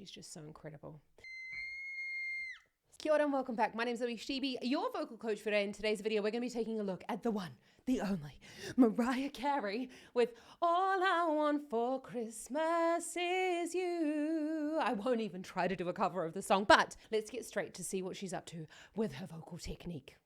she's just so incredible. Kia ora and welcome back. My name is ZoeStibi, your vocal coach for today. In today's video, we're going to be taking a look at the one, the only, Mariah Carey with All I Want for Christmas Is You. I won't even try to do a cover of the song, but let's get straight to see what she's up to with her vocal technique.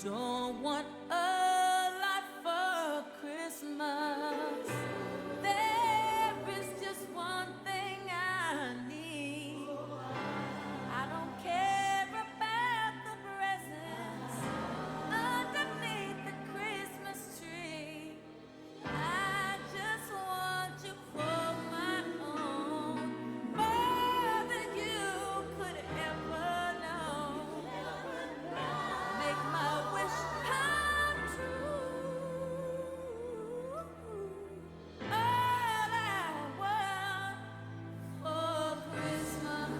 Don't want a lot for Christmas. There is just one thing I need. I don't care about the presents underneath the Christmas tree. I just want you for my own, more than you could ever know. Make my wish come true. All I want for Christmas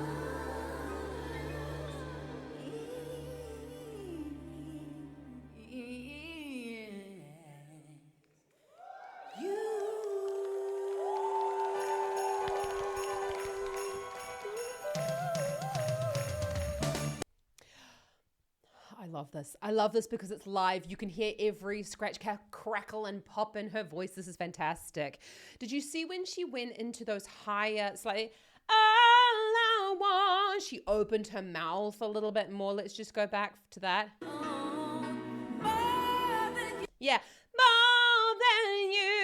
is you. I love this. I love this because it's live. You can hear every scratch, crackle, and pop in her voice. This is fantastic. Did you see when she went into those higher, slightly, all I want? She opened her mouth a little bit more. Let's just go back to that. Yeah. More than you.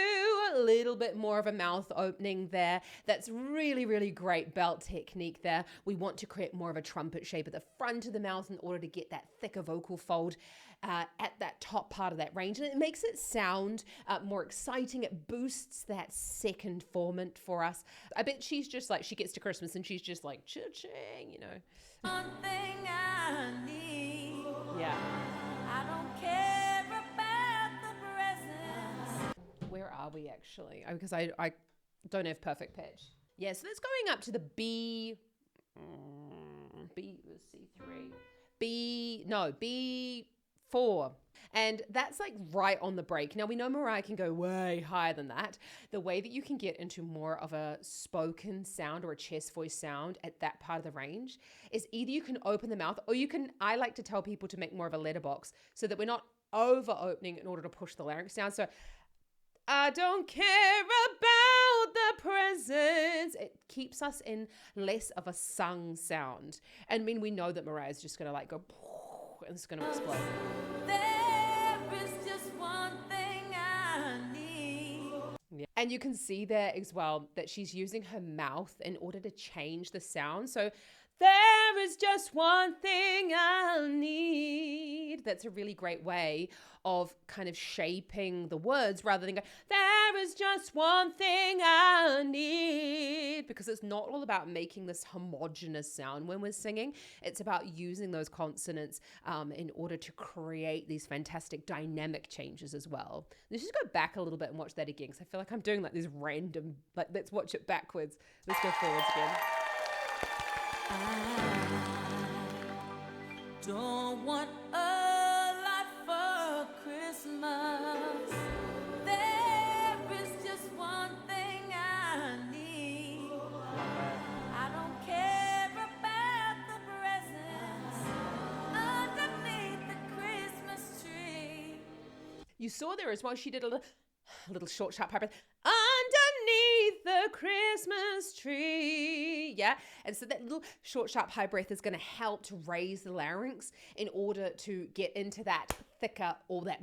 A little bit more of a mouth opening there. That's really, really great belt technique there. We want to create more of a trumpet shape at the front of the mouth in order to get that thicker vocal fold at that top part of that range. And it makes it sound more exciting. It boosts that second formant for us. I bet she's just like, she gets to Christmas and she's just like, cha-ching, you know. One thing I need. Yeah. I don't care about the presents. Where are we actually? Because I don't have perfect pitch. Yeah, so that's going up to the B, let's see, B4. And that's like right on the break. Now we know Mariah can go way higher than that. The way that you can get into more of a spoken sound or a chest voice sound at that part of the range is either you can open the mouth or you can, I like to tell people to make more of a letterbox so that we're not over opening in order to push the larynx down. So I don't care about the presents. It keeps us in less of a sung sound. And I mean, we know that Mariah's just going to like go, and it's going to explode. There is just one thing I need. Yeah. And you can see there as well that she's using her mouth in order to change the sound. So there is just one thing I need. That's a really great way of kind of shaping the words rather than go, there is just one thing I need. Because it's not all about making this homogenous sound when we're singing. It's about using those consonants in order to create these fantastic dynamic changes as well. Let's just go back a little bit and watch that again because I feel like I'm doing like this random, like let's watch it backwards. Let's go forwards again. I don't want a lot for Christmas. There is just one thing I need. I don't care about the presents underneath the Christmas tree. You saw there as well, she did a little short, sharp high breath. Underneath the Christmas tree. Yeah. And so that little short, sharp high breath is going to help to raise the larynx in order to get into that thicker or that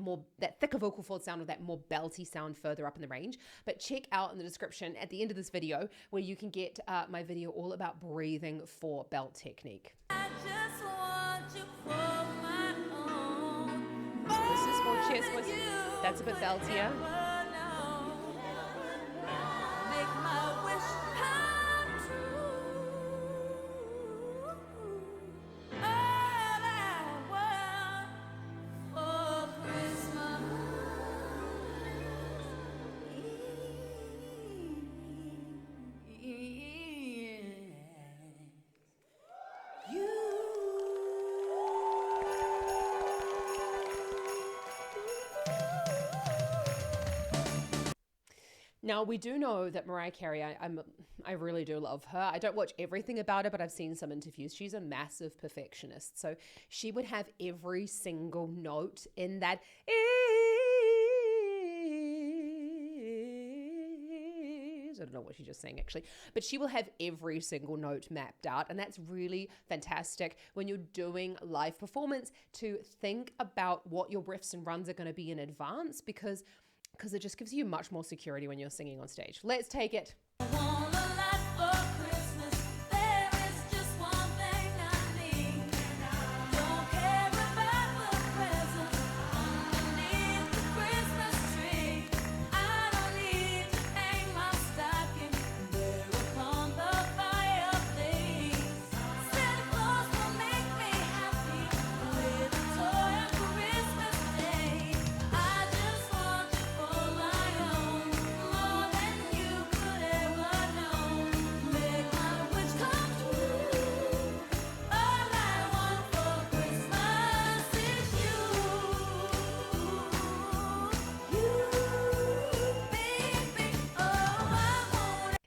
thicker vocal fold sound or that more belty sound further up in the range. But check out in the description at the end of this video where you can get my video all about breathing for belt technique. I just want you for my own. So this is more chest voice. That's a bit beltier. Make my wish come Now, we do know that Mariah Carey, I really do love her. I don't watch everything about her, but I've seen some interviews. She's a massive perfectionist. So she would have every single note in that is. I don't know what she just sang actually, but she will have every single note mapped out. And that's really fantastic when you're doing live performance to think about what your riffs and runs are going to be in advance because it just gives you much more security when you're singing on stage. Let's take it.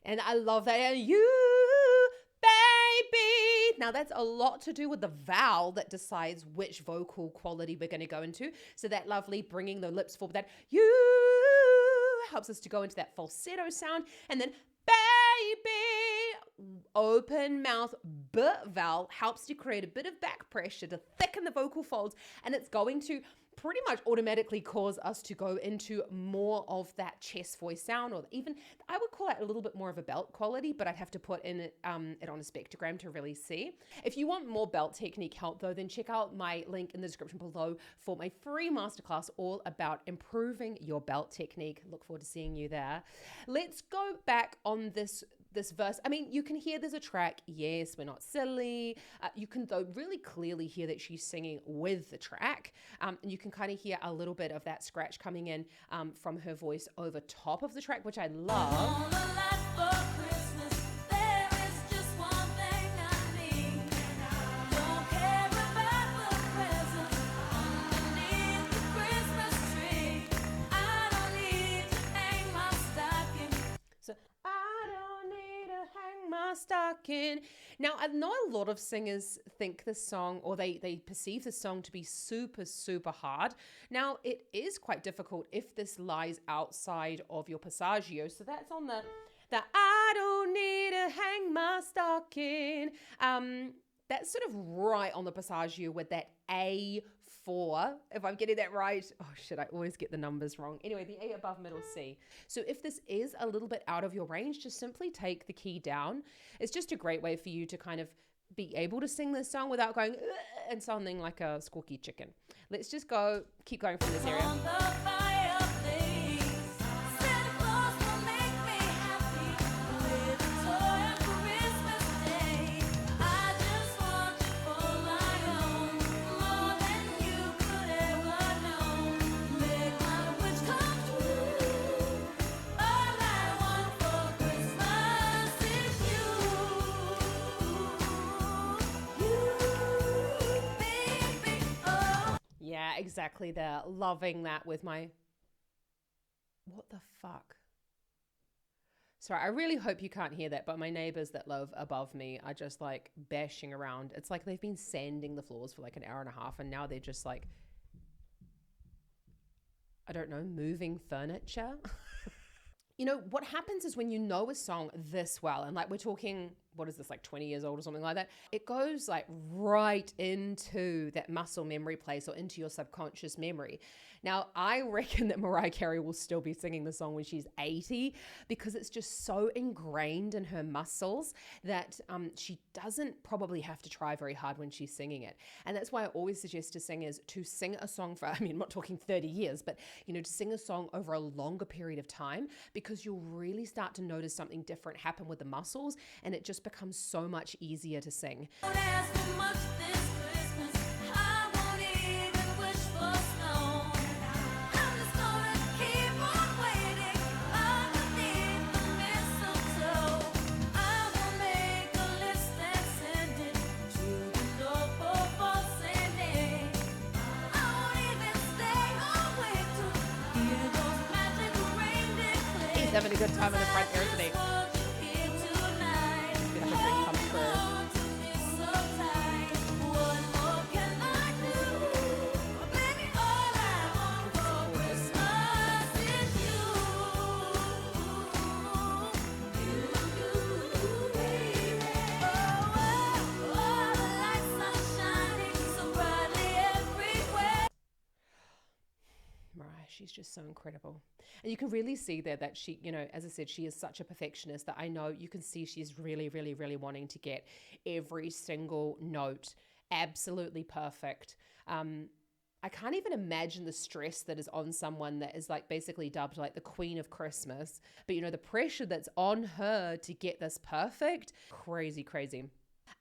And I love that. And you, baby. Now that's a lot to do with the vowel that decides which vocal quality we're going to go into. So that lovely bringing the lips forward, that you helps us to go into that falsetto sound. And then baby, open mouth B vowel helps to create a bit of back pressure to thicken the vocal folds. And it's going to pretty much automatically cause us to go into more of that chest voice sound, or even I would call it a little bit more of a belt quality, but I'd have to put in it on a spectrogram to really see. If you want more belt technique help though, then check out my link in the description below for my free masterclass all about improving your belt technique. Look forward to seeing you there. Let's go back on this verse. I mean, you can hear there's a track. Yes, we're not silly. You can though really clearly hear that she's singing with the track. And you can kind of hear a little bit of that scratch coming in from her voice over top of the track, which I love. Stocking. Now, I know a lot of singers think this song, or they perceive this song to be super, super hard. Now, it is quite difficult if this lies outside of your passaggio. So that's on the I don't need to hang my stocking. That's sort of right on the passaggio with that A4, if I'm getting that right. Oh shit, I always get the numbers wrong. Anyway, the A above middle C. So if this is a little bit out of your range, just simply take the key down. It's just a great way for you to kind of be able to sing this song without going and sounding like a squawky chicken. Let's just keep going from this area. Yeah, exactly there. Loving that with my... What the fuck? Sorry, I really hope you can't hear that, but my neighbors that live above me are just like bashing around. It's like they've been sanding the floors for like an hour and a half and now they're just like, I don't know, moving furniture. You know, what happens is when you know a song this well, and like we're talking, what is this, like 20 years old or something like that, it goes like right into that muscle memory place or into your subconscious memory. Now, I reckon that Mariah Carey will still be singing the song when she's 80 because it's just so ingrained in her muscles that she doesn't probably have to try very hard when she's singing it. And that's why I always suggest to singers to sing a song for, I mean, I'm not talking 30 years, but, you know, to sing a song over a longer period of time because you'll really start to notice something different happen with the muscles and it just becomes so much easier to sing. Don't ask for much this Christmas. I won't even wish for snow. I'm just gonna keep on waiting underneath the mistletoe. I will make a list and send it to the door for Sunday. I won't even stay awake to hear those magic reindeer play. having a good time in the front there, isn't he? Want you here tonight. Get up a dream come true. Hold to me so tight. What more can I do? Baby, all I want for Christmas is you. You, baby. Oh, all the lights are shining so brightly everywhere. Mariah, she's just so incredible. And you can really see there that she, you know, as I said, she is such a perfectionist that I know you can see she's really, really, really wanting to get every single note absolutely perfect. I can't even imagine the stress that is on someone that is like basically dubbed like the Queen of Christmas. But you know, the pressure that's on her to get this perfect, crazy, crazy.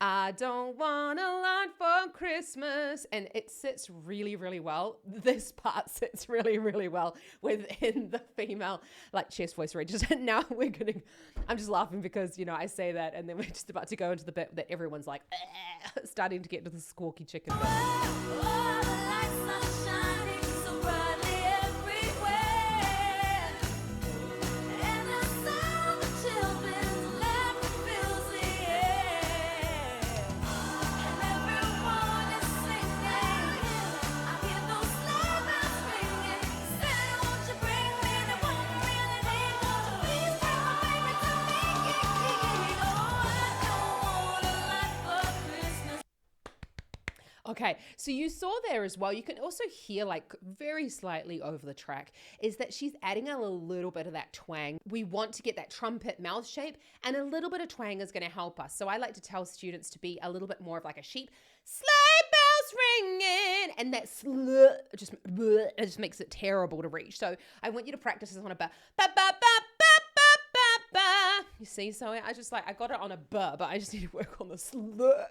I don't want a lot for Christmas. And it sits really, really well. This part sits really, really well within the female like chest voice register. Now I'm just laughing because, you know, I say that and then we're just about to go into the bit that everyone's like, starting to get to the squawky chicken bit. All the lights are shining so brightly everywhere, and the sound of children's laughter fills the air, and everyone is singing. I hear those sleigh bells ringing. Santa, won't you bring me the one I really need? Won't you please bring my baby to me? Oh, I don't want a lot for Christmas. Okay, so you saw there as well, you can also hear like very slightly over the track is that she's adding a little bit of that twang. We want to get that trumpet mouth shape and a little bit of twang is going to help us. So I like to tell students to be a little bit more of like a sheep. Sleigh bells ringing, and that it just makes it terrible to reach. So I want you to practice this on a ba ba ba ba ba ba ba. You see, so I got it on a but I just need to work on the slur.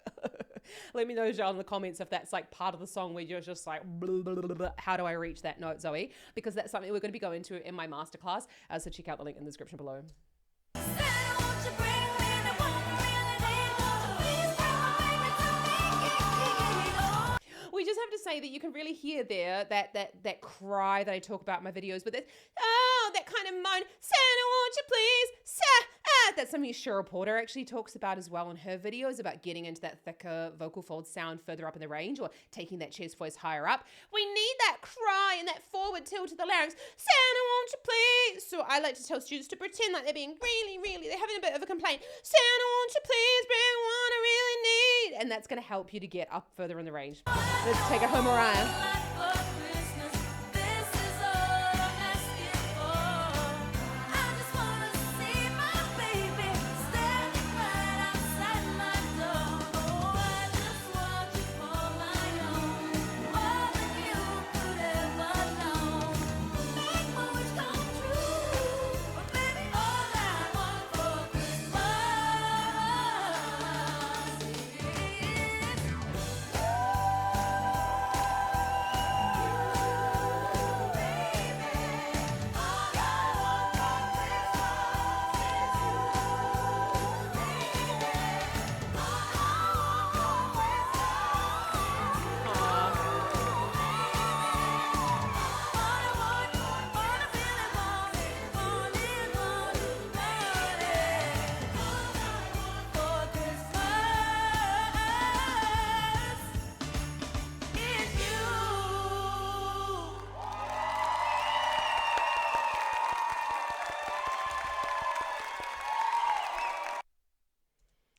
Let me know down in the comments if that's like part of the song where you're just like, blah, blah, blah, blah. How do I reach that note, Zoe? Because that's something we're going to be going to in my masterclass. So check out the link in the description below. Santa, won't you bring me the one I really need? Won't you please bring my baby to me? Oh. We just have to say that you can really hear there that cry that I talk about in my videos, but that kind of moan, Santa, won't you please? That's something Cheryl Porter actually talks about as well in her videos about getting into that thicker vocal fold sound further up in the range or taking that chest voice higher up. We need that cry and that forward tilt to the larynx. Santa, won't you please? So I like to tell students to pretend like they're being they're having a bit of a complaint. Santa, won't you please bring what I really need? And that's going to help you to get up further in the range. Let's take it home, Mariah.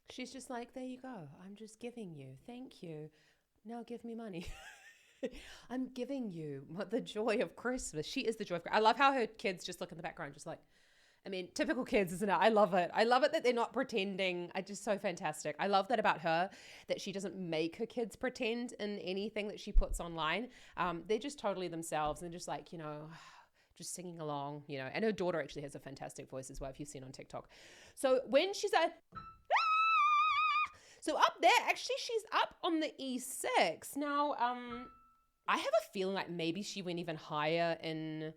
She's just like, there you go. I'm just giving you. Thank you. Now give me money. I'm giving you the joy of Christmas. She is the joy of Christmas. I love how her kids just look in the background, just like, I mean, typical kids, isn't it? I love it. I love it that they're not pretending. It's just so fantastic. I love that about her, that she doesn't make her kids pretend in anything that she puts online. They're just totally themselves and just like, you know, just singing along, you know. And her daughter actually has a fantastic voice as well, if you've seen on TikTok. So when she's at... So up there, actually, she's up on the E6. Now, I have a feeling like maybe she went even higher in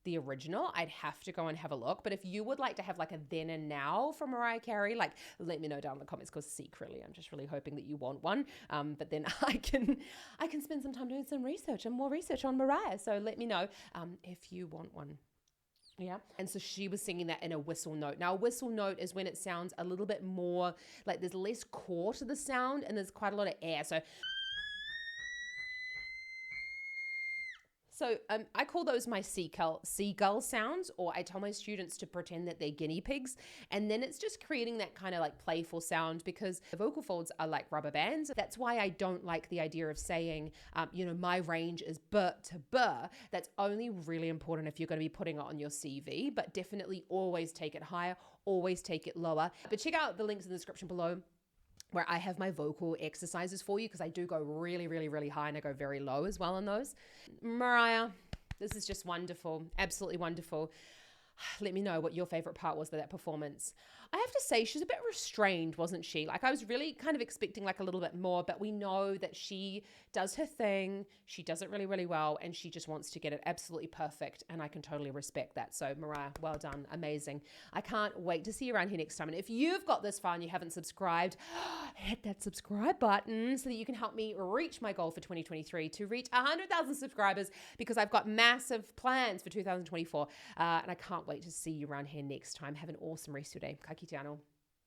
the original. I'd have to go and have a look. But if you would like to have like a then and now from Mariah Carey, like let me know down in the comments, because secretly I'm just really hoping that you want one. But then I can spend some time doing some research and more research on Mariah. So let me know if you want one. Yeah. And so she was singing that in a whistle note. Now, a whistle note is when it sounds a little bit more like there's less core to the sound and there's quite a lot of air. So I call those my seagull sounds, or I tell my students to pretend that they're guinea pigs. And then it's just creating that kind of like playful sound, because the vocal folds are like rubber bands. That's why I don't like the idea of saying, my range is B to B. That's only really important if you're going to be putting it on your CV, but definitely always take it higher, always take it lower. But check out the links in the description below, where I have my vocal exercises for you, because I do go really, really, really high and I go very low as well on those. Mariah, this is just wonderful. Absolutely wonderful. Let me know what your favorite part was of that performance. I have to say, she's a bit restrained, wasn't she? Like, I was really kind of expecting like a little bit more, but we know that she does her thing. She does it really, really well, and she just wants to get it absolutely perfect, and I can totally respect that. So Mariah, well done. Amazing. I can't wait to see you around here next time. And if you've got this far and you haven't subscribed, hit that subscribe button so that you can help me reach my goal for 2023 to reach 100,000 subscribers, because I've got massive plans for 2024, and I can't wait to see you around here next time. Have an awesome rest of your day. Ka kite anō.